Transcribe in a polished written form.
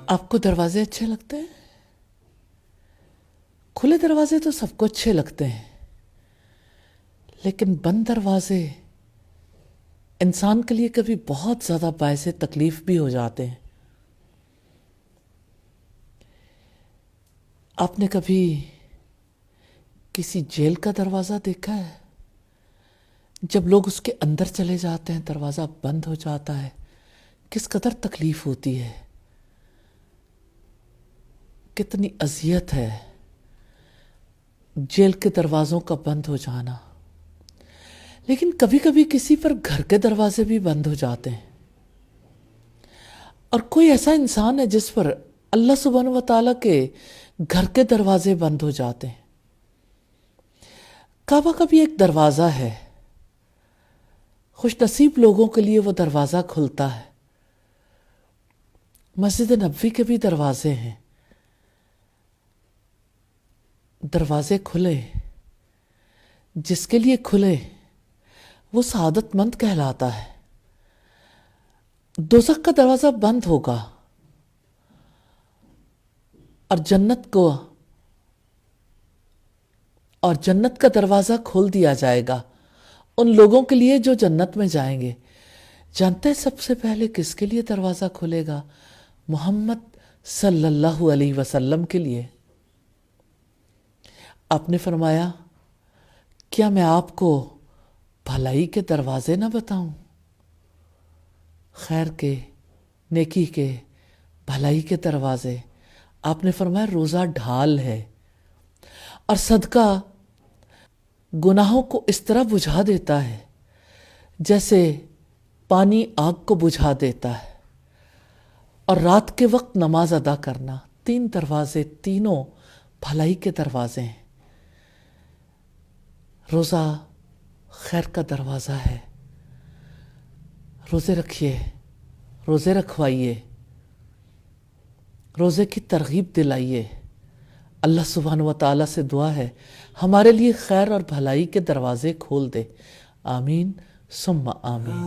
آپ کو دروازے اچھے لگتے ہیں؟ کھلے دروازے تو سب کو اچھے لگتے ہیں، لیکن بند دروازے انسان کے لیے کبھی بہت زیادہ باعث تکلیف بھی ہو جاتے ہیں۔ آپ نے کبھی کسی جیل کا دروازہ دیکھا ہے؟ جب لوگ اس کے اندر چلے جاتے ہیں، دروازہ بند ہو جاتا ہے، کس قدر تکلیف ہوتی ہے، کتنی اذیت ہے جیل کے دروازوں کا بند ہو جانا۔ لیکن کبھی کبھی کسی پر گھر کے دروازے بھی بند ہو جاتے ہیں، اور کوئی ایسا انسان ہے جس پر اللہ سبحانہ و تعالیٰ کے گھر کے دروازے بند ہو جاتے ہیں۔ کعبہ کا بھی ایک دروازہ ہے، خوش نصیب لوگوں کے لیے وہ دروازہ کھلتا ہے۔ مسجد نبوی کے بھی دروازے ہیں، دروازے کھلے، جس کے لیے کھلے وہ سعادت مند کہلاتا ہے۔ دوزخ کا دروازہ بند ہوگا اور جنت کا دروازہ کھول دیا جائے گا ان لوگوں کے لیے جو جنت میں جائیں گے۔ جانتے ہیں سب سے پہلے کس کے لیے دروازہ کھلے گا؟ محمد صلی اللہ علیہ وسلم کے لیے۔ آپ نے فرمایا، کیا میں آپ کو بھلائی کے دروازے نہ بتاؤں؟ خیر کے، نیکی کے، بھلائی کے دروازے۔ آپ نے فرمایا روزہ ڈھال ہے، اور صدقہ گناہوں کو اس طرح بجھا دیتا ہے جیسے پانی آگ کو بجھا دیتا ہے۔ اور رات کے وقت نماز ادا کرنا، 3 دروازے، تینوں بھلائی کے دروازے ہیں۔ روزہ خیر کا دروازہ ہے، روزے رکھیے، روزے رکھوائیے، روزے کی ترغیب دلائیے۔ اللہ سبحانہ و تعالیٰ سے دعا ہے ہمارے لیے خیر اور بھلائی کے دروازے کھول دے۔ آمین ثم آمین۔